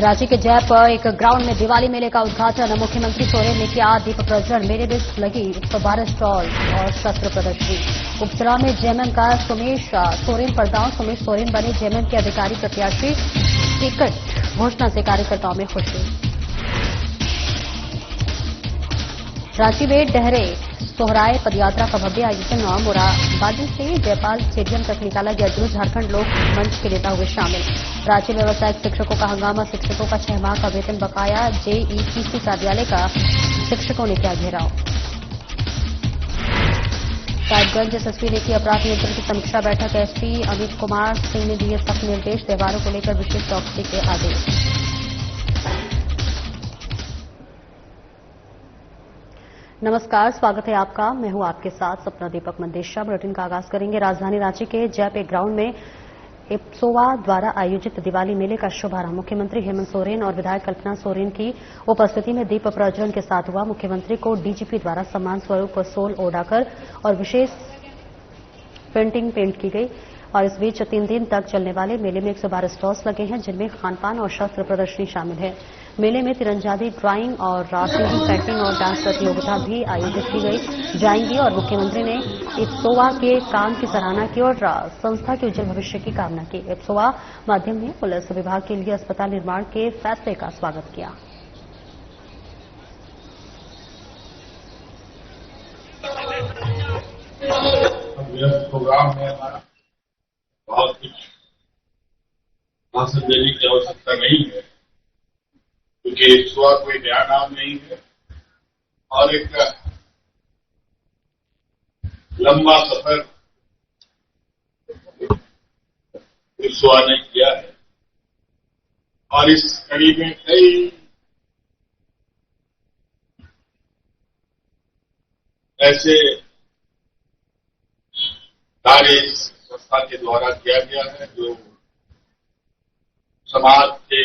रांची के जैप एक ग्राउंड में दिवाली मेले का उद्घाटन मुख्यमंत्री सोरेन ने किया। दीप प्रज्वलन मेले में लगी 112 स्टॉल और शस्त्र प्रदर्शनी। उपचुनाव में जेएमएम का सुमेश सोरेन पर सुमेश सोरेन बने जेएमएम के अधिकारी प्रत्याशी। टिकट घोषणा से कार्यकर्ताओं में खुशी। रांची में डहरे सोहराय पदयात्रा का भव्य आयोजन। मोराबादी से जयपाल स्टेडियम तक निकाला गया जुलूस। झारखंड लोक मंच के नेता हुए शामिल। रांची में व्यावसायिक शिक्षकों का हंगामा। शिक्षकों का 6 माह का वेतन बकाया। जेईटीसी कार्यालय का शिक्षकों ने किया घेराव। साहिबगंज एसएसपी ने की अपराध नियंत्रण की समीक्षा बैठक। एसपी अमित कुमार सिंह ने दिए सख्त निर्देश। त्योहारों को लेकर विशेष चौकसी के आदेश। नमस्कार, स्वागत है आपका। मैं हूं आपके साथ सपना दीपक मंदेशा। बुलेटिन का आगाज करेंगे राजधानी रांची के जैप एक ग्राउंड में इप्सोवा द्वारा आयोजित दिवाली मेले का शुभारंभ मुख्यमंत्री हेमंत सोरेन और विधायक कल्पना सोरेन की उपस्थिति में दीप प्रज्वलन के साथ हुआ। मुख्यमंत्री को डीजीपी द्वारा सम्मान स्वरूप सोल ओढ़ाकर और विशेष पेंटिंग पेंट की गई। और इस बीच 3 दिन तक चलने वाले मेले में 112 स्टॉल्स लगे हैं, जिनमें खानपान और शस्त्र प्रदर्शनी शामिल है। मेले में तिरंजादी ड्राइंग और सिंगिंग, पेंटिंग और डांस प्रतियोगिता भी आयोजित की जाएंगी। और मुख्यमंत्री ने इप्सोवा के काम की सराहना की और संस्था के उज्जवल भविष्य की कामना की। इप्सोवा माध्यम ने पुलिस विभाग के लिए अस्पताल निर्माण के फैसले का स्वागत किया। प्रोग्राम है हमारा, बहुत कुछ भाषण देने की आवश्यकता नहीं है, क्योंकि इप्सोवा कोई नया नाम नहीं है और एक लंबा सफर इप्सोवा ने किया है। और इस कड़ी में कई ऐसे कार्य इस संस्था के द्वारा किया गया है जो समाज के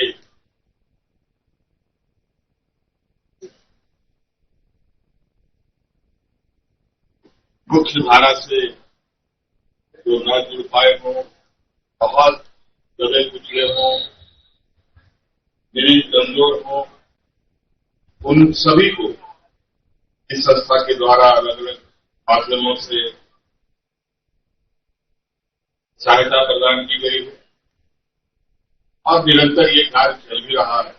मुख्य धारा से जो न जुड़ पाए हों, बहुत दबे कुचले हों, गरीब कमजोर हों, उन सभी को इस संस्था के द्वारा अलग अलग माध्यमों से सहायता प्रदान की गई है और निरंतर ये कार्य चल भी रहा है।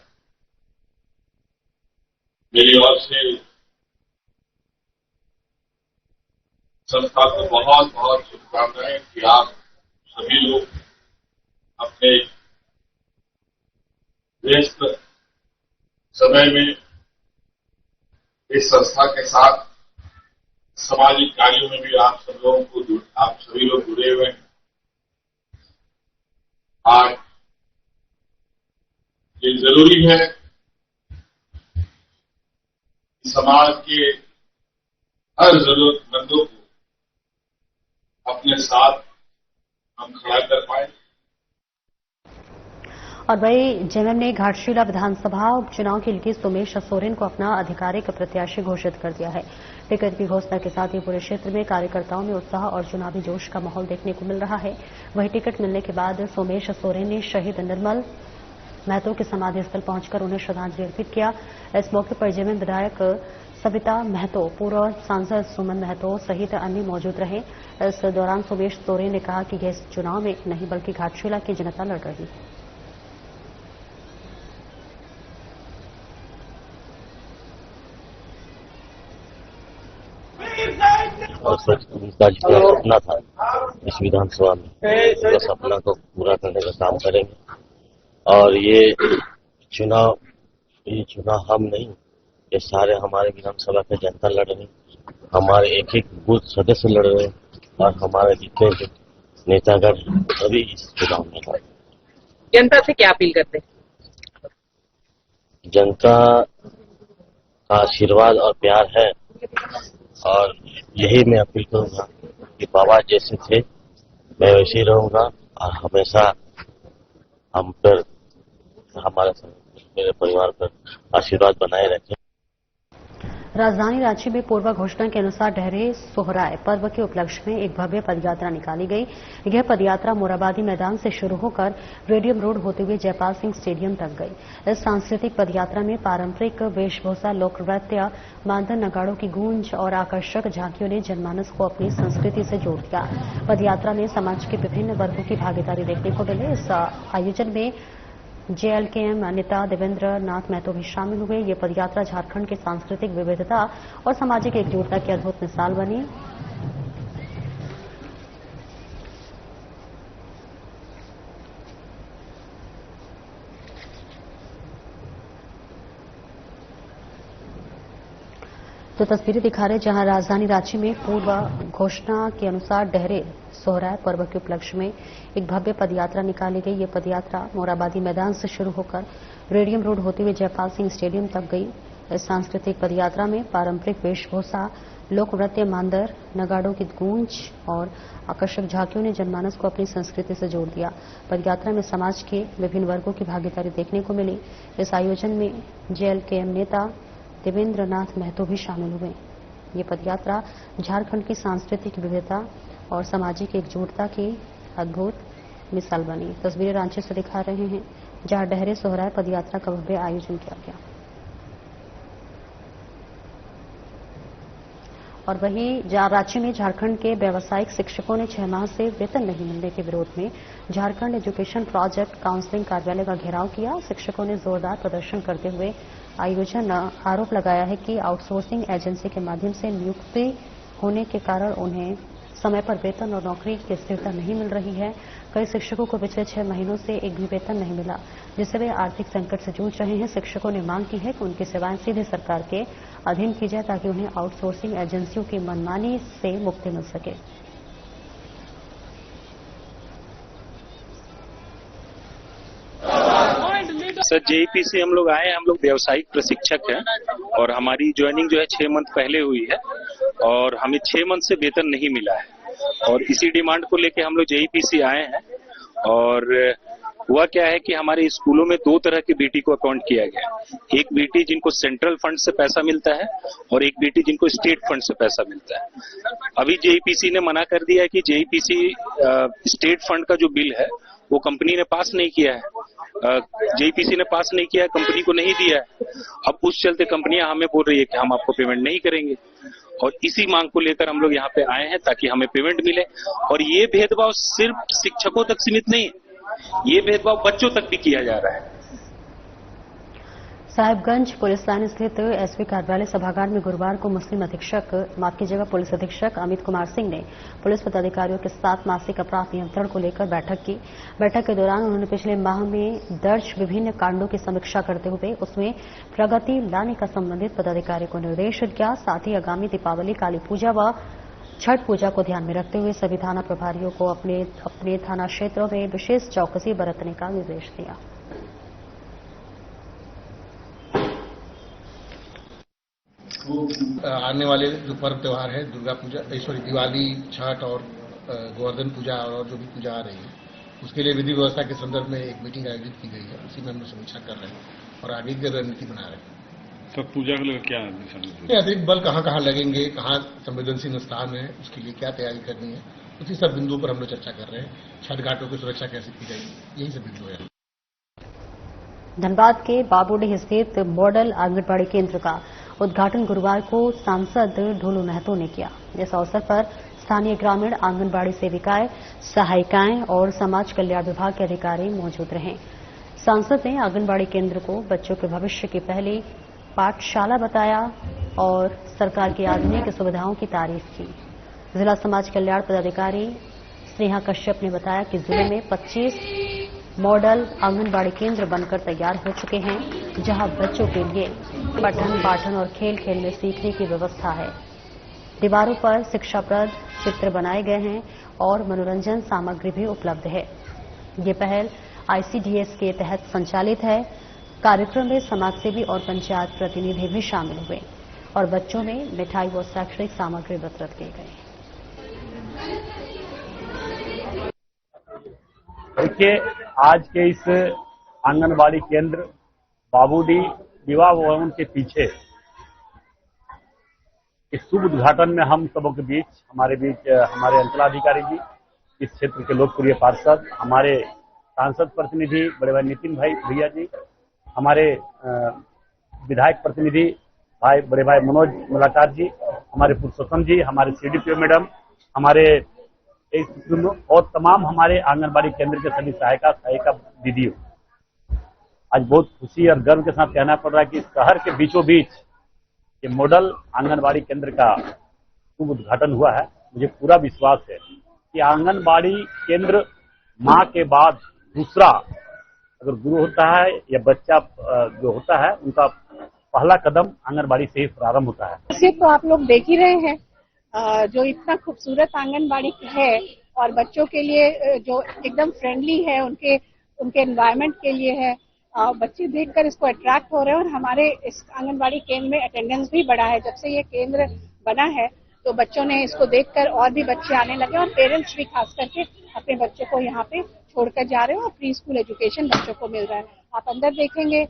मेरी ओर से संस्था को बहुत बहुत शुभकामनाएं कि आप सभी लोग अपने व्यस्त समय में इस संस्था के साथ सामाजिक कार्यों में भी आप सभी लोग जुड़े हुए हैं। आज ये जरूरी है कि समाज के हर जरूरतमंदों को अपने साथ हम खड़ा कर पाए। और वही जेएमएम ने घाटशिला विधानसभा उपचुनाव के लिए सुमेश सोरेन को अपना आधिकारिक प्रत्याशी घोषित कर दिया है। टिकट की घोषणा के साथ ही पूरे क्षेत्र में कार्यकर्ताओं में उत्साह और चुनावी जोश का माहौल देखने को मिल रहा है। वहीं टिकट मिलने के बाद सुमेश सोरेन ने शहीद निर्मल महतो के समाधि स्थल पहुंचकर उन्हें श्रद्धांजलि अर्पित किया। इस मौके पर जेएमएम विधायक सविता महतो, पूर्व सांसद सुमन महतो सहित अन्य मौजूद रहे। इस दौरान सुमेश सोरेन ने कहा कि यह इस चुनाव में नहीं बल्कि घाटशिला की जनता लड़ रही है। और उनका जितना सपना था इस विधानसभा में, उस सपना को पूरा करने का काम करेंगे। और ये चुनाव हम नहीं, ये सारे हमारे विधानसभा के जनता लड़ रहे हैं। हमारे एक एक बूथ सदस्य लड़ रहे हैं और हमारे जितने नेतागण सभी इस चुनाव में लड़। जनता से क्या अपील करते हैं? जनता का आशीर्वाद और प्यार है और यही मैं अपील करूंगा कि बाबा जैसे थे मैं वैसे ही रहूंगा और हमेशा हम पर, हमारे मेरे परिवार पर आशीर्वाद बनाए रखें। राजधानी रांची में पूर्व घोषणा के अनुसार डहरे सोहराय पर्व के उपलक्ष्य में एक भव्य पदयात्रा निकाली गई। यह पदयात्रा मोराबादी मैदान से शुरू होकर रेडियम रोड होते हुए जयपाल सिंह स्टेडियम तक गई। इस सांस्कृतिक पदयात्रा में पारंपरिक वेशभूषा, लोक नृत्य, मांदन, नगाड़ों की गूंज और आकर्षक झांकियों ने जनमानस को अपनी संस्कृति से जोड़ दिया। पदयात्रा में समाज के विभिन्न वर्गों की भागीदारी देखने को मिली। इस आयोजन में जेएलकेएम नेता देवेंद्र नाथ महतो भी शामिल हुए। ये पदयात्रा झारखंड की सांस्कृतिक विविधता और सामाजिक एकजुटता की अद्भुत मिसाल बनी। तो तस्वीरें दिखा रहे जहां राजधानी रांची में पूर्व घोषणा के अनुसार डहरे सोहराय पर्व के उपलक्ष्य में एक भव्य पदयात्रा निकाली गई। ये पदयात्रा मोराबादी मैदान से शुरू होकर रेडियम रोड होते हुए जयपाल सिंह स्टेडियम तक गई। इस सांस्कृतिक पदयात्रा में पारंपरिक वेशभूषा, लोक नृत्य, मांदर, नगाड़ों की गूंज और आकर्षक झांकियों ने जनमानस को अपनी संस्कृति से जोड़ दिया। पदयात्रा में समाज के विभिन्न वर्गों की भागीदारी देखने को मिली। इस आयोजन में जेएलकेएम नेता देवेंद्र नाथ महतो भी शामिल हुए। ये पदयात्रा झारखंड की सांस्कृतिक विविधता और सामाजिक एकजुटता की अद्भुत मिसाल बनी। तस्वीरें रांची से दिखा रहे हैं जहां डहरे सोहराय पदयात्रा का भव्य आयोजन किया गया। और वहीं रांची में झारखंड के व्यावसायिक शिक्षकों ने 6 माह से वेतन नहीं मिलने के विरोध में झारखंड एजुकेशन प्रोजेक्ट काउंसलिंग कार्यालय का घेराव किया। शिक्षकों ने जोरदार प्रदर्शन करते हुए आरोप लगाया है कि आउटसोर्सिंग एजेंसी के माध्यम से नियुक्ति होने के कारण उन्हें समय पर वेतन और नौकरी की स्थिरता नहीं मिल रही है। कई शिक्षकों को पिछले 6 महीनों से एक भी वेतन नहीं मिला, जिससे वे आर्थिक संकट से जूझ रहे हैं। शिक्षकों ने मांग की है कि उनकी सेवाएं सीधे सरकार के अधीन की जाए ताकि उन्हें आउटसोर्सिंग एजेंसियों की मनमानी से मुक्ति मिल सके। सर, जेईपी से हम लोग आए हैं। हम लोग व्यावसायिक प्रशिक्षक हैं और हमारी ज्वाइनिंग जो है 6 मंथ पहले हुई है और हमें 6 मंथ से वेतन नहीं मिला है और इसी डिमांड को लेके हम लोग जेईपी से आए हैं। और हुआ क्या है कि हमारे स्कूलों में 2 तरह की बीटी को अपॉइंट किया गया। एक बीटी जिनको सेंट्रल फंड से पैसा मिलता है और एक बीटी जिनको स्टेट फंड से पैसा मिलता है। अभी जेईपीसी ने मना कर दिया है कि जेईपीसी स्टेट फंड का जो बिल है वो कंपनी ने पास नहीं किया है। जेईपीसी ने पास नहीं किया है, कंपनी को नहीं दिया है। अब उस चलते कंपनियां हमें बोल रही है कि हम आपको पेमेंट नहीं करेंगे और इसी मांग को लेकर हम लोग यहाँ पे आए हैं ताकि हमें पेमेंट मिले। और ये भेदभाव सिर्फ शिक्षकों तक सीमित नहीं है, ये भेदभाव बच्चों तक भी किया जा रहा है। साहिबगंज पुलिस लाइन स्थित एसपी कार्यालय सभागार में गुरुवार को पुलिस अधीक्षक अमित कुमार सिंह ने पुलिस पदाधिकारियों के साथ मासिक अपराध नियंत्रण को लेकर बैठक की। बैठक के दौरान उन्होंने पिछले माह में दर्ज विभिन्न कांडों की समीक्षा करते हुए उसमें प्रगति लाने का संबंधित पदाधिकारियों को निर्देश दिया। साथ ही आगामी दीपावली, काली पूजा व छठ पूजा को ध्यान में रखते हुए सभी थाना प्रभारियों को अपने थाना क्षेत्रों में विशेष चौकसी बरतने का निर्देश दिया। आने वाले जो पर्व त्योहार है, दुर्गा पूजा, दिवाली, छठ और गोवर्धन पूजा और जो भी पूजा आ रही है, उसके लिए विधि व्यवस्था के संदर्भ में एक मीटिंग आयोजित की गई है। उसी में हम समीक्षा कर रहे हैं और आगे की रणनीति बना रहे हैं। तो पूजा के लिए क्या अतिरिक्त बल कहाँ लगेंगे, कहाँ संवेदनशील स्थान है, उसके लिए क्या तैयारी करनी है, उसी सब बिंदुओं पर हम लोग चर्चा कर रहे हैं। छठ घाटों की सुरक्षा कैसे की जाएगी, यही सब बिंदु है। धनबाद के बाबूडीह स्थित मॉडल आंगनबाड़ी केंद्र का उद्घाटन गुरुवार को सांसद ढोलू महतो ने किया। इस अवसर पर स्थानीय ग्रामीण आंगनबाड़ी सेविकाएं, सहायिकाएं और समाज कल्याण विभाग के अधिकारी मौजूद रहे। सांसद ने आंगनबाड़ी केंद्र को बच्चों के भविष्य की पहली पाठशाला बताया और सरकार की आधुनिक सुविधाओं की तारीफ की। जिला समाज कल्याण पदाधिकारी स्नेहा कश्यप ने बताया कि जिले में 25 मॉडल आंगनबाड़ी केंद्र बनकर तैयार हो चुके हैं, जहां बच्चों के लिए पठन, पाठन और खेल में सीखने की व्यवस्था है। दीवारों पर शिक्षाप्रद चित्र बनाए गए हैं और मनोरंजन सामग्री भी उपलब्ध है। ये पहल आईसीडीएस के तहत संचालित है। कार्यक्रम में समाजसेवी और पंचायत प्रतिनिधि भी शामिल हुए और बच्चों में मिठाई व शैक्षणिक सामग्री वितरित की गई। देखिए, आज के इस आंगनबाड़ी केंद्र बाबूडीह विवाह भवन के पीछे इस शुभ उद्घाटन में हम सबों के बीच हमारे अंचलाधिकारी जी, इस क्षेत्र के लोकप्रिय पार्षद, हमारे सांसद प्रतिनिधि बड़े भाई नितिन भाई भैया जी, हमारे विधायक प्रतिनिधि बड़े भाई मनोज मुलाकार जी, हमारे पुरुषोत्तम जी, हमारे सीडीपीओ मैडम, हमारे और तमाम हमारे आंगनबाड़ी केंद्र के सभी सहायिका दीदियों, आज बहुत खुशी और गर्व के साथ कहना पड़ रहा है कि शहर के बीचों बीच ये मॉडल आंगनबाड़ी केंद्र का शुभ उद्घाटन हुआ है। मुझे पूरा विश्वास है कि आंगनबाड़ी केंद्र मां के बाद दूसरा अगर गुरु होता है या बच्चा जो होता है, उनका पहला कदम आंगनबाड़ी से ही प्रारंभ होता है। वैसे तो आप लोग देख ही रहे हैं जो इतना खूबसूरत आंगनबाड़ी है और बच्चों के लिए जो एकदम फ्रेंडली है, उनके एनवायरनमेंट के लिए है। बच्चे देखकर इसको अट्रैक्ट हो रहे हैं और हमारे इस आंगनबाड़ी केंद्र में अटेंडेंस भी बढ़ा है। जब से ये केंद्र बना है तो बच्चों ने इसको देखकर और भी बच्चे आने लगे और पेरेंट्स भी खास करके अपने बच्चों को यहाँ पे छोड़कर जा रहे हैं और प्री स्कूल एजुकेशन बच्चों को मिल रहा है। आप अंदर देखेंगे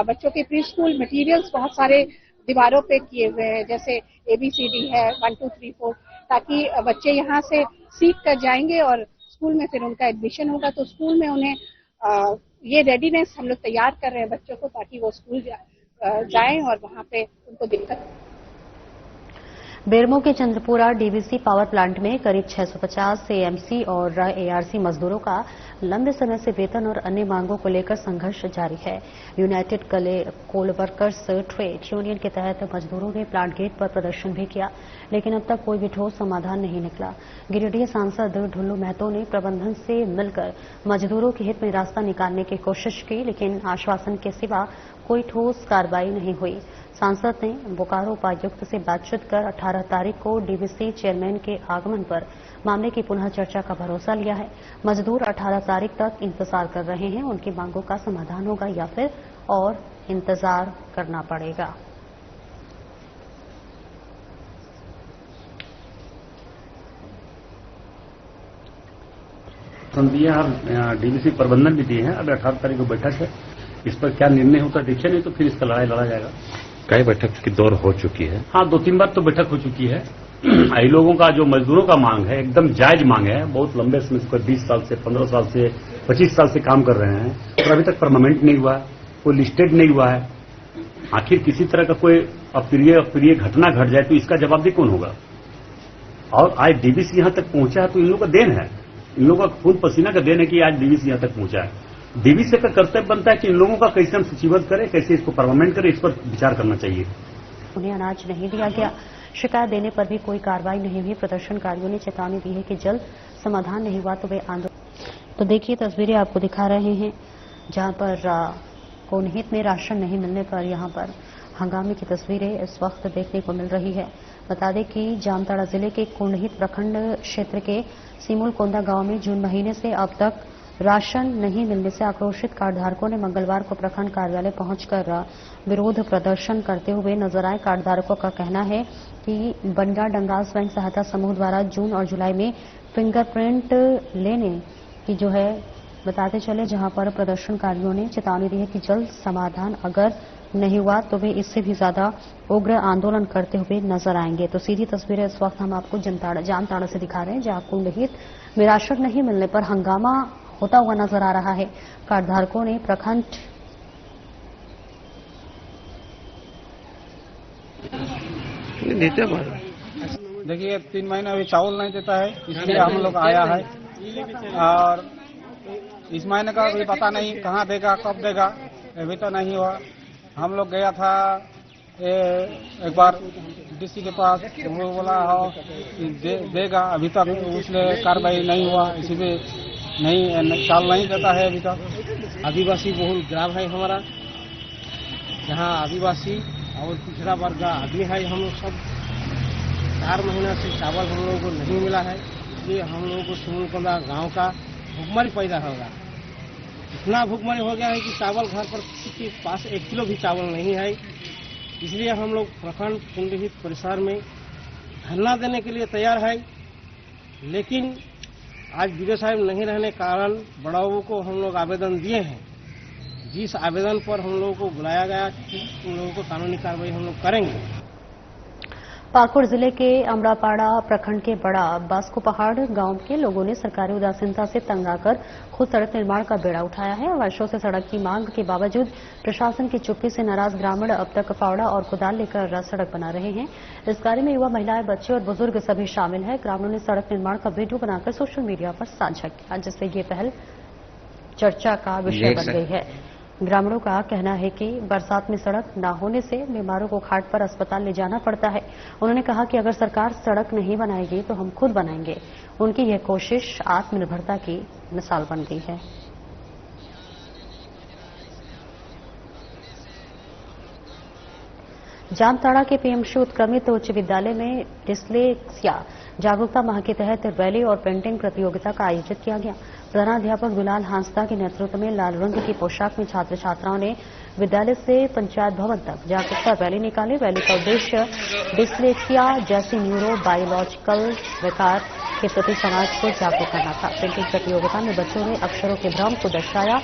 बच्चों के प्री स्कूल मटेरियल्स बहुत सारे दीवारों पे किए हुए हैं, जैसे ABCD है 1 2 3 4, ताकि बच्चे यहाँ से सीख कर जाएंगे और स्कूल में फिर उनका एडमिशन होगा तो स्कूल में उन्हें ये रेडीनेस हम लोग तैयार कर रहे हैं बच्चों को, ताकि वो स्कूल जाएं और वहाँ पे उनको दिक्कत। बेरमो के चंद्रपुरा डीवीसी पावर प्लांट में करीब 650 AMC और ARC मजदूरों का लंबे समय से वेतन और अन्य मांगों को लेकर संघर्ष जारी है। यूनाइटेड कोल वर्कर्स ट्रेड यूनियन के तहत मजदूरों ने प्लांट गेट पर प्रदर्शन भी किया, लेकिन अब तक कोई भी ठोस समाधान नहीं निकला। गिरिडीह सांसद ढुल्लू महतो ने प्रबंधन से मिलकर मजदूरों के हित में रास्ता निकालने की कोशिश की, लेकिन आश्वासन के सिवा कोई ठोस कार्रवाई नहीं हुई। सांसद ने बोकारो उपायुक्त से बातचीत कर 18 तारीख को डीवीसी चेयरमैन के आगमन पर मामले की पुनः चर्चा का भरोसा लिया है। मजदूर 18 तारीख तक इंतजार कर रहे हैं, उनकी मांगों का समाधान होगा या फिर और इंतजार करना पड़ेगा। डीवीसी प्रबंधन भी दिए हैं। अब 18 तारीख को बैठक है, इस पर क्या निर्णय होता है देखिए, नहीं तो फिर इसका लड़ाई लड़ा जाएगा। कई बैठक की दौर हो चुकी है। हाँ, 2-3 बार तो बैठक हो चुकी है। आई लोगों का जो मजदूरों का मांग है एकदम जायज मांग है। बहुत लंबे समय से 20 साल से 15 साल से 25 साल से काम कर रहे हैं और अभी तक परमानेंट नहीं हुआ, कोई लिस्टेड नहीं हुआ है। आखिर किसी तरह का कोई अप्रिय घटना घट जाए तो इसका जवाबदेही कौन होगा? और आज डीवीसी यहां तक पहुंचा है तो इन लोगों का देन है, इन लोगों का खून पसीना का देन है कि आज डीवीसी यहां तक पहुंचा है। डीवीसी का कर्तव्य बनता है कि इन लोगों का कैसे हम सूचीबद्ध करें, कैसे इसको परमानेंट करें, इस पर विचार करना चाहिए। उन्हें अनाज नहीं दिया गया, शिकायत देने पर भी कोई कार्रवाई नहीं हुई। प्रदर्शनकारियों ने चेतावनी दी है कि जल्द समाधान नहीं हुआ तो वे आंदोलन। तो देखिए तस्वीरें आपको दिखा रहे हैं जहां पर कोनहित में राशन नहीं मिलने पर यहां पर हंगामे की तस्वीरें इस वक्त देखने को मिल रही है। बता दें कि जामताड़ा जिले के कोनहित प्रखंड क्षेत्र के सीमुल कोंदा गांव में जून महीने से अब तक राशन नहीं मिलने से आक्रोशित कार्डधारकों ने मंगलवार को प्रखंड कार्यालय पहुंचकर विरोध प्रदर्शन करते हुए नजर आए। कार्डधारकों का कहना है कि बनगा डंगाल स्वयं सहायता समूह द्वारा जून और जुलाई में फिंगरप्रिंट लेने की जो है बताते चले, जहां पर प्रदर्शनकारियों ने चेतावनी दी है कि जल्द समाधान अगर नहीं हुआ तो वे इससे भी ज्यादा उग्र आंदोलन करते हुए नजर आएंगे। तो सीधी तस्वीरें इस वक्त हम आपको जामताड़ा से दिखा रहे हैं, जहां कुंडहित में राशन नहीं मिलने पर हंगामा होता हुआ नजर आ रहा है। कार्डधारकों ने प्रखंड देखिए 3 महीना अभी चावल नहीं देता है, इसलिए हम लोग आया है और इस महीने का अभी पता नहीं कहाँ देगा कब देगा, अभी तो नहीं हुआ। हम लोग गया था एक बार डीसी के पास, वो बोला देगा, अभी तक उसने कार्रवाई नहीं हुआ, इसीलिए नहीं चावल नहीं देता है अभी तक। आदिवासी बहुल ग्राम है हमारा, जहाँ आदिवासी और पिछड़ा वर्ग का आदमी है। हम लोग सब 4 महीना से चावल हम लोगों को नहीं मिला है, इसलिए हम लोगों को सीमुलकोंदा गांव का भुखमरी पैदा होगा। इतना भुखमरी हो गया है कि चावल घर पर किसी के पास 1 किलो भी चावल नहीं है। इसलिए हम लोग प्रखंड कुंडहित परिसर में धरना देने के लिए तैयार है, लेकिन आज वीडियो साहब नहीं रहने के कारण बड़ाओं को हम लोग आवेदन दिए हैं, जिस आवेदन पर हम लोगों को बुलाया गया कि उन लोगों को कानूनी कार्रवाई हम लोग करेंगे। पाकुड़ जिले के अमड़ापाड़ा प्रखंड के बड़ा बास्को पहाड़ गांव के लोगों ने सरकारी उदासीनता से तंग आकर खुद सड़क निर्माण का बेड़ा उठाया है। वर्षों से सड़क की मांग के बावजूद प्रशासन की चुप्पी से नाराज ग्रामीण अब तक फावड़ा और कुदाल लेकर सड़क बना रहे हैं। इस कार्य में युवा, महिलाएं, बच्चे और बुजुर्ग सभी शामिल हैं। ग्रामीणों ने सड़क निर्माण का वीडियो बनाकर सोशल मीडिया पर साझा किया, जिससे ये पहल चर्चा का विषय बन गई है। ग्रामीणों का कहना है कि बरसात में सड़क न होने से बीमारों को घाट पर अस्पताल ले जाना पड़ता है। उन्होंने कहा कि अगर सरकार सड़क नहीं बनाएगी तो हम खुद बनाएंगे। उनकी यह कोशिश आत्मनिर्भरता की मिसाल बन गई है। जामताड़ा के पीएमसी उत्क्रमित उच्च विद्यालय में डिस्लेक्सिया जागरूकता माह के तहत रैली और पेंटिंग प्रतियोगिता का आयोजित किया गया। प्रधानाध्यापक दुलाल हांसदा के नेतृत्व में लाल रंग की पोशाक में छात्र छात्राओं ने विद्यालय से पंचायत भवन तक जागरूकता रैली निकाली। रैली का उद्देश्य डिस्लेक्सिया जैसी न्यूरो बायोलॉजिकल विकार के प्रति समाज को जागरूक करना था। पेंटिंग प्रतियोगिता में बच्चों ने अक्षरों के भ्रम को दर्शाया।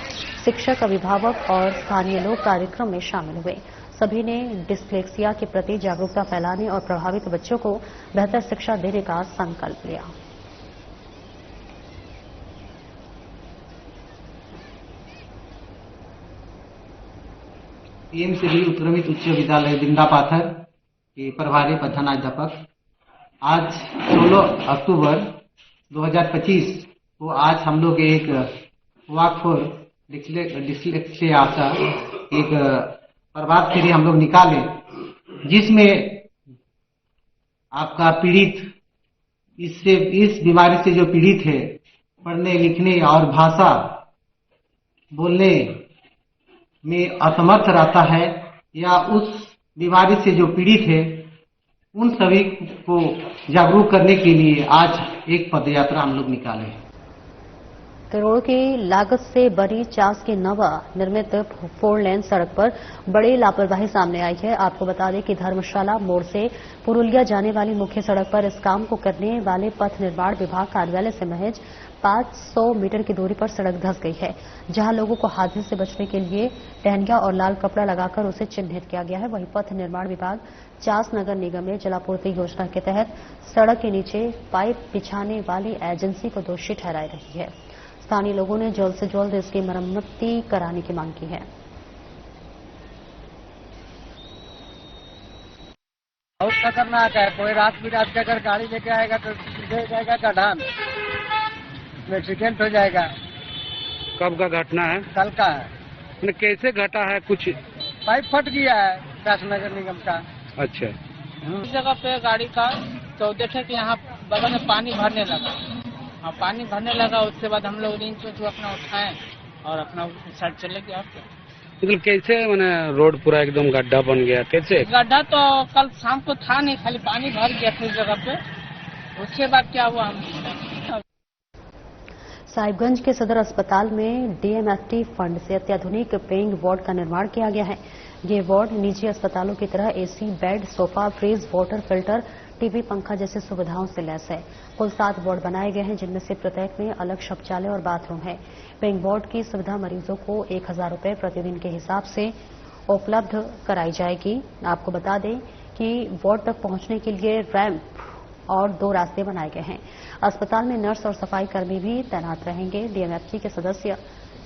शिक्षक, अभिभावक और स्थानीय लोग कार्यक्रम में शामिल हुए। सभी ने डिस्लेक्सिया के प्रति जागरूकता फैलाने और प्रभावित बच्चों को बेहतर शिक्षा देने का संकल्प लिया। पीएमसी उत्क्रमित उच्च विद्यालय बिंदापाथर के प्रभारी प्रधानाध्यापक आज 16 अक्टूबर 2025 को आज हम लोग एक वॉक फॉर डिस्लेक्सिया का एक प्रभात फेरी हम लोग निकाले, जिसमें आपका पीड़ित इस बीमारी से जो पीड़ित है, पढ़ने लिखने और भाषा बोलने में असमर्थ रहता है या उस बीमारी से जो पीड़ित है, उन सभी को जागरूक करने के लिए आज एक पदयात्रा हम लोग निकाले। करोड़ की लागत से बनी चास के नवा निर्मित 4 लेन सड़क पर बड़ी लापरवाही सामने आई है। आपको बता दें कि धर्मशाला मोड़ से पुरुलिया जाने वाली मुख्य सड़क पर इस काम को करने वाले पथ निर्माण विभाग कार्यालय से महज 500 मीटर की दूरी पर सड़क धंस गई है, जहां लोगों को हादसे से बचने के लिए टहनिया और लाल कपड़ा लगाकर उसे चिन्हित किया गया है। वहीं पथ निर्माण विभाग चास नगर निगम ने जलापूर्ति योजना के तहत सड़क के नीचे पाइप बिछाने वाली एजेंसी को दोषी ठहरा रही है। स्थानीय लोगों ने जल्द से जल्द इसकी मरम्मती कराने की मांग की है। बहुत खतरनाक है। कोई रात बिरात के अगर गाड़ी लेके आएगा तो सीधे जाएगा गड्ढा में, एक्सीडेंट हो जाएगा। कब का घटना है? कल का है। कैसे घटा है? कुछ पाइप फट गया है चास नगर निगम का। अच्छा, इस जगह पे गाड़ी का तो देखे कि यहाँ बगल में पानी भरने लगा। हाँ, पानी भरने लगा। उसके बाद हम लोग रिंच जो अपना उठाए और अपना साइड चले गए। मतलब कैसे मैंने रोड पूरा एकदम गड्ढा बन गया? कैसे? गड्ढा तो कल शाम को था नहीं, खाली पानी भर गया था इस जगह पे। उसके बाद क्या हुआ, हम साहिबगंज के सदर अस्पताल में डीएमएफटी फंड से अत्याधुनिक पेइंग वार्ड का निर्माण किया गया है। ये वार्ड निजी अस्पतालों की तरह AC, bed, sofa, fridge, water filter, TV, पंखा जैसी सुविधाओं से लैस है। कुल 7 वार्ड बनाए गए हैं, जिनमें से प्रत्येक में अलग शौचालय और बाथरूम है। पेइंग वार्ड की सुविधा मरीजों को 1000 रुपये प्रतिदिन के हिसाब से उपलब्ध कराई जाएगी। आपको बता दें कि वार्ड तक पहुंचने के लिए रैंप और 2 रास्ते बनाए गए हैं। अस्पताल में नर्स और सफाई कर्मी भी तैनात रहेंगे। डीएमएफटी के सदस्य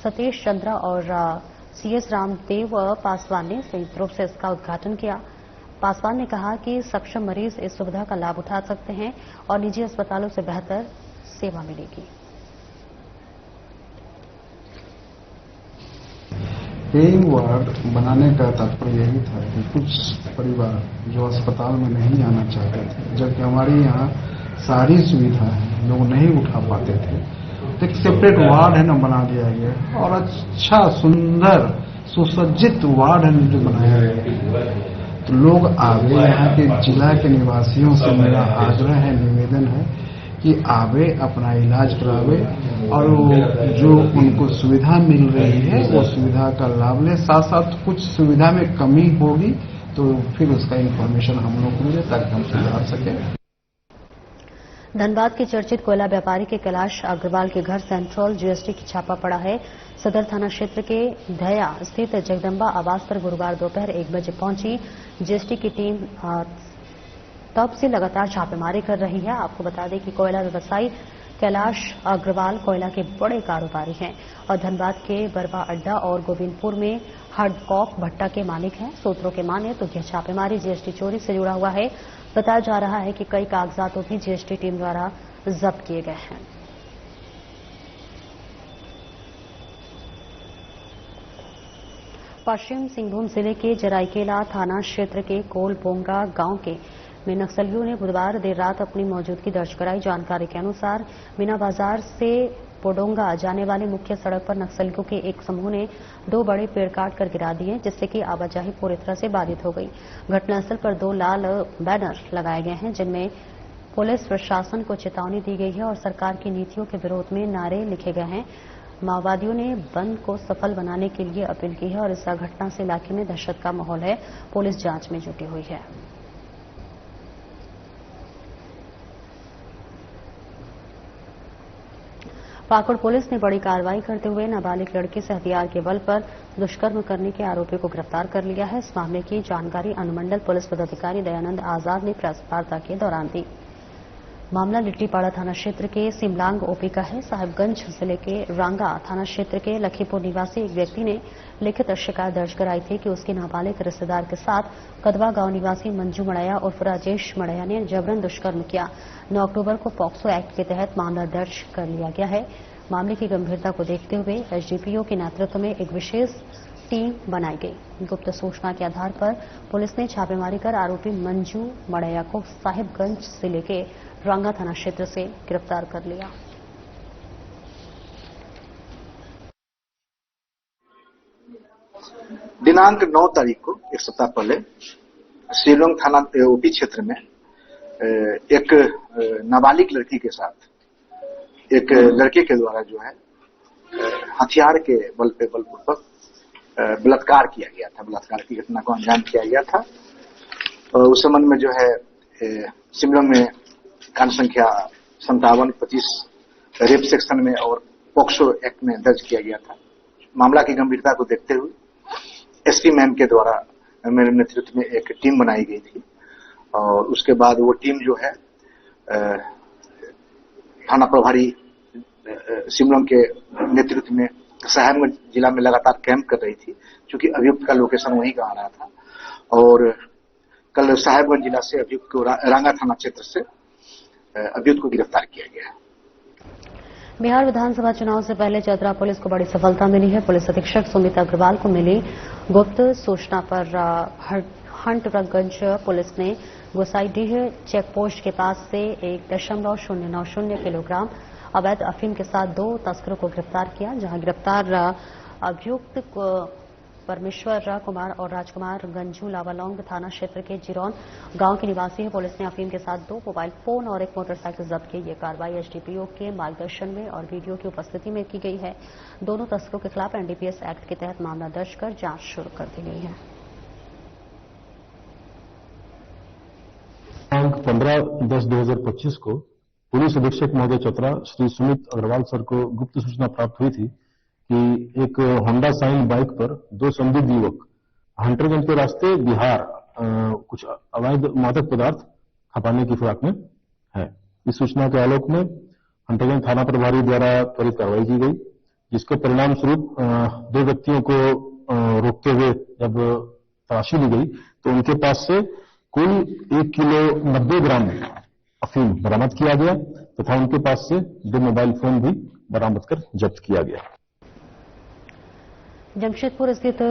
सतीश चंद्रा और सीएस रामदेव पासवान ने संयुक्त रूप से इसका उद्घाटन किया। पासवान ने कहा कि सक्षम मरीज इस सुविधा का लाभ उठा सकते हैं और निजी अस्पतालों से बेहतर सेवा मिलेगी। पेइंग वार्ड बनाने का तात्पर्य यही था कि कुछ परिवार जो अस्पताल में नहीं आना चाहते थे, जबकि हमारे यहाँ सारी सुविधा है, लोग नहीं उठा पाते थे, तो एक सेपरेट वार्ड है ना बना दिया गया और अच्छा सुंदर सुसज्जित वार्ड है जो बनाया गया। तो लोग आवे, यहाँ के जिला के निवासियों से मेरा आग्रह है, निवेदन है कि आवे, अपना इलाज करावे और जो उनको सुविधा मिल रही है वो सुविधा का लाभ ले। साथ साथ कुछ सुविधा में कमी होगी तो फिर उसका इंफॉर्मेशन हम लोग को मिले ताकि हम सुधार सकें। धनबाद के चर्चित कोयला व्यापारी के कैलाश अग्रवाल के घर सेंट्रल जीएसटी की छापा पड़ा है। सदर थाना क्षेत्र के धया स्थित जगदम्बा आवास पर गुरुवार दोपहर 1 बजे पहुंची जीएसटी की टीम तब से लगातार छापेमारी कर रही है। आपको बता दें कि कोयला व्यवसायी कैलाश अग्रवाल कोयला के बड़े कारोबारी हैं और धनबाद के बरवा अड्डा और गोविंदपुर में हार्डकॉक भट्टा के मालिक हैं। सूत्रों के माने तो यह छापेमारी जीएसटी चोरी से जुड़ा हुआ है। बताया जा रहा है कि कई कागजातों भी जीएसटी टीम द्वारा जब्त किए गए हैं। पश्चिम सिंहभूम जिले के जराईकेला थाना क्षेत्र के कोलबोंगा गांव के में नक्सलियों ने बुधवार देर रात अपनी मौजूदगी दर्ज कराई। जानकारी के अनुसार मीना बाजार से पोडोंगा जाने वाली मुख्य सड़क पर नक्सलियों के एक समूह ने 2 बड़े पेड़ काट कर गिरा दिए, जिससे कि आवाजाही पूरी तरह से बाधित हो गई। घटनास्थल पर 2 लाल बैनर लगाए गए हैं, जिनमें पुलिस प्रशासन को चेतावनी दी गई है और सरकार की नीतियों के विरोध में नारे लिखे गए हैं। माओवादियों ने बंद को सफल बनाने के लिए अपील की है और इस घटना से इलाके में दहशत का माहौल है। पुलिस जांच में जुटी हुई है। पाकुड़ पुलिस ने बड़ी कार्रवाई करते हुए नाबालिग लड़के से हथियार के बल पर दुष्कर्म करने के आरोपी को गिरफ्तार कर लिया है। इस मामले की जानकारी अनुमंडल पुलिस पदाधिकारी दयानंद आजाद ने प्रेस वार्ता के दौरान दी। मामला लिट्टीपाड़ा थाना क्षेत्र के सिमलांग ओपी का है। साहिबगंज जिले के रांगा थाना क्षेत्र के लखीपुर निवासी एक व्यक्ति ने लिखित शिकायत दर्ज कराई थी कि उसके नाबालिग रिश्तेदार के साथ कदवा गांव निवासी मंजू मड़ैया उर्फ राजेश मड़ैया ने जबरन दुष्कर्म किया। 9 अक्टूबर को पॉक्सो एक्ट के तहत मामला दर्ज कर लिया गया है। मामले की गंभीरता को देखते हुए एसडीपीओ के नेतृत्व में एक विशेष टीम बनाई गई। गुप्त सूचना के आधार पर पुलिस ने छापेमारी कर आरोपी मंजू मड़ैया को साहिबगंज जिले के रांगा थाना क्षेत्र से गिरफ्तार कर लिया। दिनांक 9 तारीख को एक सप्ताह पहले श्रीरंग थाना ओपी क्षेत्र में एक नाबालिग लड़की के साथ एक लड़के के द्वारा जो है हथियार के बल पे बलपूर्वक बलात्कार किया गया था। बलात्कार की घटना को अंजाम किया गया था और उस संबंध में जो है शिमलंग में कांड संख्या 57-25 रेप सेक्शन में और पॉक्सो एक्ट में दर्ज किया गया था। मामला की गंभीरता को देखते हुए एसपी मैम के द्वारा मेरे नेतृत्व में एक टीम बनाई गई थी और उसके बाद वो टीम जो है थाना प्रभारी शिमलंग के नेतृत्व में साहिबगंज जिला में लगातार कैंप कर रही थी, क्योंकि अभियुक्त का लोकेशन वहीं का आ रहा था और कल साहिबगंज जिला से अभियुक्त को रांगा थाना क्षेत्र से अभियुक्त को गिरफ्तार किया गया है। बिहार विधानसभा चुनाव से पहले चतरा पुलिस को बड़ी सफलता मिली है। पुलिस अधीक्षक सुमित अग्रवाल को मिली गुप्त सूचना पर हंटरगंज पुलिस ने गोसाईडीह चेकपोस्ट के पास से 1.090 किलोग्राम अवैध अफीम के साथ 2 तस्करों को गिरफ्तार किया, जहां गिरफ्तार अभियुक्त परमेश्वर कुमार और राजकुमार गंजू लावालोंग थाना क्षेत्र के जिरौन गांव के निवासी है। पुलिस ने अफीम के साथ 2 मोबाइल फोन और 1 मोटरसाइकिल जब्त की। ये कार्रवाई एसडीपीओ के मार्गदर्शन में और वीडियो की उपस्थिति में की गई है। दोनों तस्करों के खिलाफ एनडीपीएस एक्ट के तहत मामला दर्ज कर जांच शुरू कर दी गई है। दिनांक 15/10/2025 को पुलिस अधीक्षक महोदय चतरा श्री सुमित अग्रवाल सर को गुप्त सूचना प्राप्त हुई थी कि एक होंडा साइन बाइक पर 2 संदिग्ध युवक हंटरगंज के रास्ते बिहार कुछ अवैध मादक पदार्थ खपाने की फिराक में है। इस सूचना के आलोक में हंटरगंज थाना प्रभारी द्वारा त्वरित कार्रवाई की गई, जिसके परिणाम स्वरूप 2 व्यक्तियों को रोकते हुए जब तलाशी ली गई तो उनके पास से कुल 1 किलो 90 ग्राम अफीम बरामद किया गया तथा उनके पास से 2 मोबाइल फोन भी बरामद कर जब्त किया गया। जमशेदपुर स्थित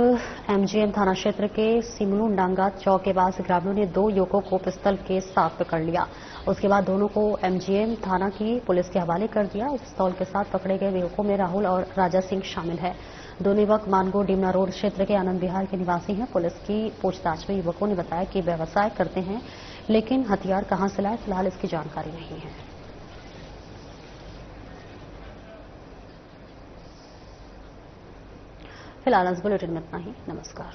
एमजीएम थाना क्षेत्र के सिमलू डांगा चौक के पास ग्रामीणों ने 2 युवकों को पिस्तौल के साथ पकड़ लिया। उसके बाद दोनों को एमजीएम थाना की पुलिस के हवाले कर दिया। पिस्तौल के साथ पकड़े गए युवकों में राहुल और राजा सिंह शामिल है। दोनों युवक मानगो डिमना रोड क्षेत्र के आनंद विहार के निवासी हैं। पुलिस की पूछताछ में युवकों ने बताया कि व्यवसाय करते हैं, लेकिन हथियार कहां से लाए फिलहाल इसकी जानकारी नहीं है। फिलहाल इस बुलेटिन में इतना ही। नमस्कार।